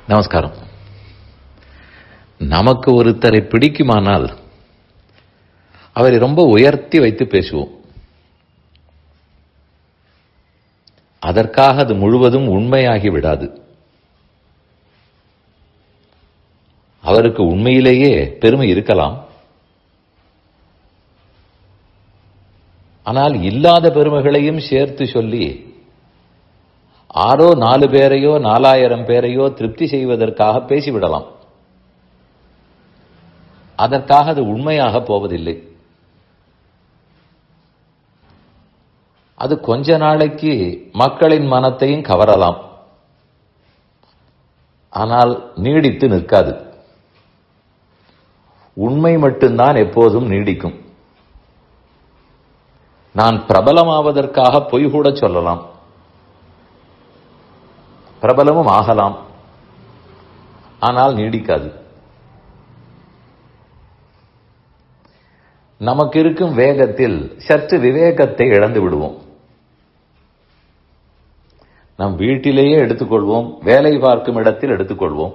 நமஸ்காரம். நமக்கு ஒருத்தரை பிடிக்குமானால் அவரை ரொம்ப உயர்த்தி வைத்து பேசுவோம். அதற்காக அது முழுவதும் உண்மையாகி விடாது. அவருக்கு உண்மையிலேயே பெருமை இருக்கலாம், ஆனால் இல்லாத பெருமைகளையும் சேர்த்து சொல்லி ஆரோ 4 பேரையோ 4000 பேரையோ திருப்தி செய்வதற்காக பேசிவிடலாம். அதற்காக அது உண்மையாக போவதில்லை. அது கொஞ்ச நாளைக்கு மக்களின் மனத்தையும் கவரலாம், ஆனால் நீடித்து நிற்காது. உண்மை மட்டும்தான் எப்போதும் நீடிக்கும். நான் பிரபலமாவதற்காக பொய் கூட சொல்லலாம், பிரபலமும் ஆகலாம், ஆனால் நீடிக்காது. நமக்கு இருக்கும் வேகத்தில் சற்று விவேகத்தை இழந்து விடுவோம். நம் வீட்டிலேயே எடுத்துக்கொள்வோம், வேலை பார்க்கும் இடத்தில் எடுத்துக்கொள்வோம்.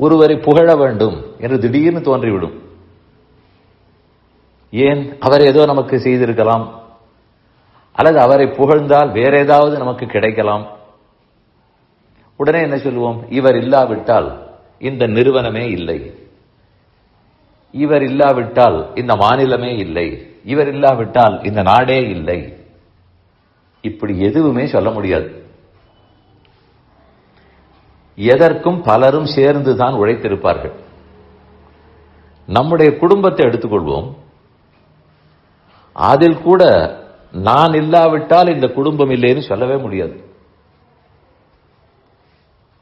ஒருவரை புகழ வேண்டும் என்று திடீர்னு தோன்றிவிடும். ஏன்? அவர் ஏதோ நமக்கு செய்திருக்கலாம், அல்லது அவரை புகழ்ந்தால் வேற ஏதாவது நமக்கு கிடைக்கலாம். உடனே என்ன சொல்லுவோம்? இவர் இல்லாவிட்டால் இந்த நிறுவனமே இல்லை, இவர் இல்லாவிட்டால் இந்த மாநிலமே இல்லை, இவர் இல்லாவிட்டால் இந்த நாடே இல்லை. இப்படி எதுவுமே சொல்ல முடியாது. எதற்கும் பலரும் சேர்ந்துதான் உழைத்திருப்பார்கள். நம்முடைய குடும்பத்தை எடுத்துக்கொள்வோம். அதில் கூட நான் இல்லாவிட்டால் இந்த குடும்பம் இல்லைன்னு சொல்லவே முடியாது.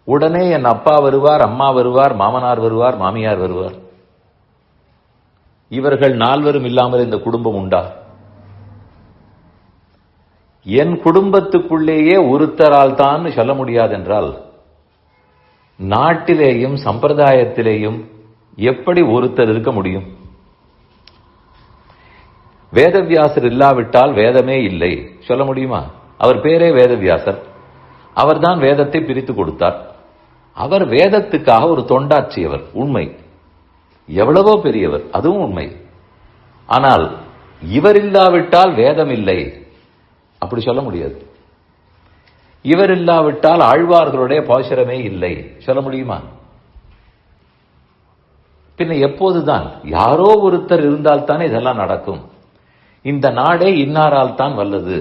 உடனே என் அப்பா வருவார், அம்மா வருவார், மாமனார் வருவார், மாமியார் வருவார். இவர்கள் 4 இல்லாமல் இந்த குடும்பம் உண்டா? என் குடும்பத்துக்குள்ளேயே ஒருத்தரால் தான் சொல்ல முடியாதென்றால் நாட்டிலேயும் சம்பிரதாயத்திலேயும் எப்படி ஒருத்தர் இருக்க முடியும்? வேதவியாசர் இல்லாவிட்டால் வேதமே இல்லை சொல்ல முடியுமா? அவர் பேரே வேதவியாசர். அவர்தான் வேதத்தை பிரித்து கொடுத்தார். அவர் வேதத்துக்காக ஒரு தொண்டாற்றியவர், உண்மை. எவ்வளவோ பெரியவர், அதுவும் உண்மை. ஆனால் இவர் இல்லாவிட்டால் வேதம் இல்லை அப்படி சொல்ல முடியாது. இவர் இல்லாவிட்டால் ஆழ்வார்களுடைய பாசுரமே இல்லை சொல்ல முடியுமா? பின்ன எப்போதுதான் யாரோ ஒருத்தர் இருந்தால்தானே இதெல்லாம் நடக்கும். இந்த நாடே இன்னாரால் தான் வல்லது,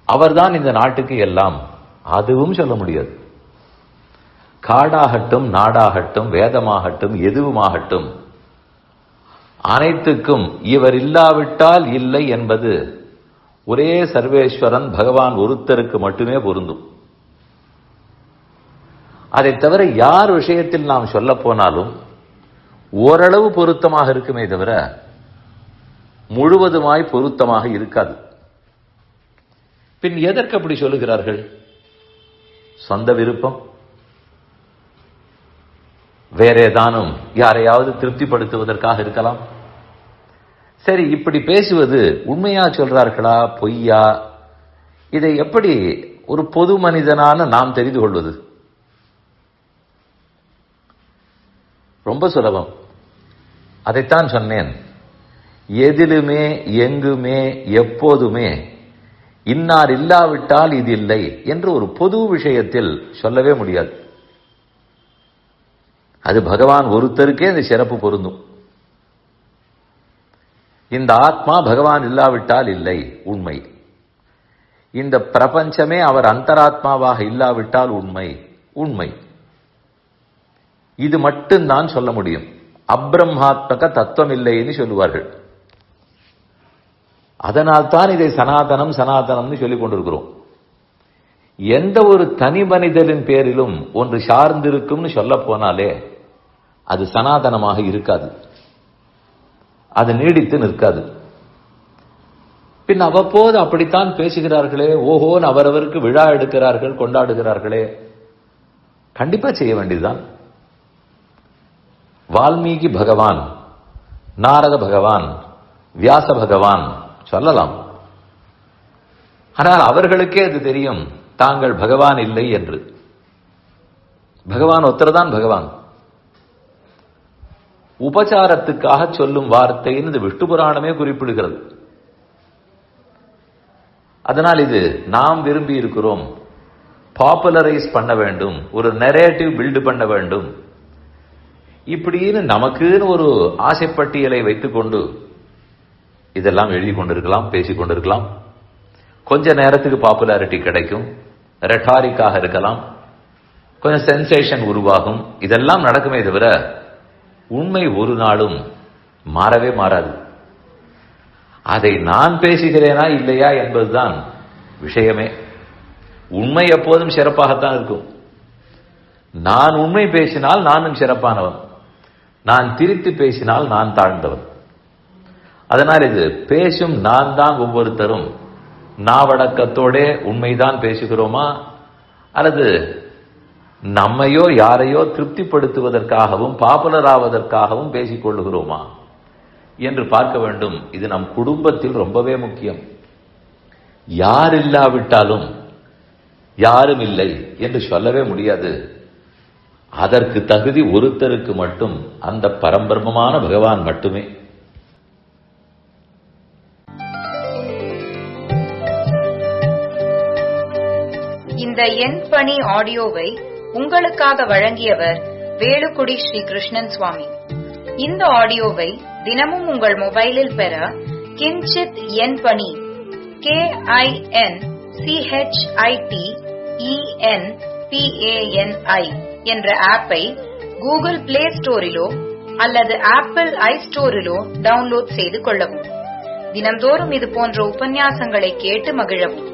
அவர்தான் இந்த நாட்டுக்கு எல்லாம், அதுவும் சொல்ல முடியாது. காடாகட்டும், நாடாகட்டும், வேதமாகட்டும், எதுவுமாகட்டும், அனைத்துக்கும் இவர் இல்லாவிட்டால் இல்லை என்பது ஒரே சர்வேஸ்வரன் பகவான் ஒருத்தருக்கு மட்டுமே பொருந்தும். அதை தவிர யார் விஷயத்தில் நாம் சொல்ல போனாலும் ஓரளவு பொருத்தமாக இருக்குமே தவிர முழுவதுமாய் பொருத்தமாக இருக்காது. பின் எதற்கு அப்படி சொல்லுகிறார்கள்? சொந்த விருப்பம், வேற ஏதானும் யாரையாவது திருப்திப்படுத்துவதற்காக இருக்கலாம். சரி, இப்படி பேசுவது உண்மையா சொல்றார்களா பொய்யா? இதை எப்படி ஒரு பொது மனிதனான நாம் தெரிந்து கொள்வது? ரொம்ப சுலபம். அதைத்தான் சொன்னேன். எதிலுமே எங்குமே எப்போதுமே இன்னார் இல்லாவிட்டால் இது இல்லை என்று ஒரு பொது விஷயத்தில் சொல்லவே முடியாது. அது பகவான் ஒருத்தருக்கே இந்த சிறப்பு பொருந்தும். இந்த ஆத்மா பகவான் இல்லாவிட்டால் இல்லை, உண்மை. இந்த பிரபஞ்சமே அவர் அந்தராத்மாவாக இல்லாவிட்டால் உண்மை, உண்மை. இது மட்டும்தான் சொல்ல முடியும். அப்ரஹ்மாத்மக தத்துவம் இல்லைன்னு சொல்லுவார்கள். அதனால் தான் இதை சனாதனம் சனாதனம்னு சொல்லிக் கொண்டிருக்கிறோம். எந்த ஒரு தனி மனிதரின் பேரிலும் ஒன்று சார்ந்திருக்கும்னு சொல்ல போனாலே அது சனாதனமாக இருக்காது, அது நீடித்து நிற்காது. பின் அவ்வப்போது அப்படித்தான் பேசுகிறார்களே, ஓஹோன்னு அவரவருக்கு விழா எடுக்கிறார்கள், கொண்டாடுகிறார்களே. கண்டிப்பா செய்ய வேண்டியதுதான். வால்மீகி பகவான், நாரத பகவான், வியாச பகவான் சொல்லலாம். ஆனால் அவர்களுக்கே அது தெரியும் தாங்கள் பகவான் இல்லை என்று. பகவான் ஒருத்தர்தான் பகவான். உபசாரத்துக்காக சொல்லும் வார்த்தைன்னு இந்த விஷ்ணு புராணமே குறிப்பிடுகிறது. அதனால் இது நாம் விரும்பி இருக்கிறோம், பாப்புலரைஸ் பண்ண வேண்டும், ஒரு நரேட்டிவ் பில்டு பண்ண வேண்டும், இப்படின்னு நமக்குன்னு ஒரு ஆசைப்பட்டியலை வைத்துக் கொண்டு இதெல்லாம் எழுதி கொண்டிருக்கலாம், பேசிக் கொண்டிருக்கலாம். கொஞ்ச நேரத்துக்கு பாப்புலாரிட்டி கிடைக்கும், ரெட்டாரிக்காக இருக்கலாம், கொஞ்சம் சென்சேஷன் உருவாகும், இதெல்லாம் நடக்குமே தவிர உண்மை ஒரு நாளும் மாறவே மாறாது. அதை நான் பேசுகிறேனா இல்லையா என்பதுதான் விஷயமே. உண்மை எப்போதும் சிறப்பாகத்தான் இருக்கும். நான் உண்மை பேசினால் நானும் சிறப்பானவன், நான் திரித்து பேசினால் நான் தாழ்ந்தவன். அதனால் இது பேசும் நான் தான் ஒவ்வொருத்தரும் நாவடக்கத்தோட உண்மைதான் பேசுகிறோமா, அல்லது நம்மையோ யாரையோ திருப்திப்படுத்துவதற்காகவும் பாப்புலர் ஆவதற்காகவும் பேசிக் கொள்ளுகிறோமா என்று பார்க்க வேண்டும். இது நம் குடும்பத்தில் ரொம்பவே முக்கியம். யார் இல்லாவிட்டாலும் யாரும் இல்லை என்று சொல்லவே முடியாது. அதற்கு தகுதி ஒருத்தருக்கு மட்டும், அந்த பரம்பிரமமான பகவான் மட்டுமே. இந்த என் பணி ஆடியோவை உங்களுக்காக வழங்கியவர் வேலுக்குடி ஸ்ரீ கிருஷ்ணன் சுவாமி. இந்த ஆடியோவை தினமும் உங்கள் மொபைலில் பெற கிஞ்சித் என் பணி KINCHITENPANI என்ற ஆப்பை கூகுள் பிளே ஸ்டோரிலோ அல்லது ஆப்பிள் ஐஸ்டோரிலோ டவுன்லோட் செய்து கொள்ளவும். தினந்தோறும் இது போன்ற உபன்யாசங்களை கேட்டு மகிழவும்.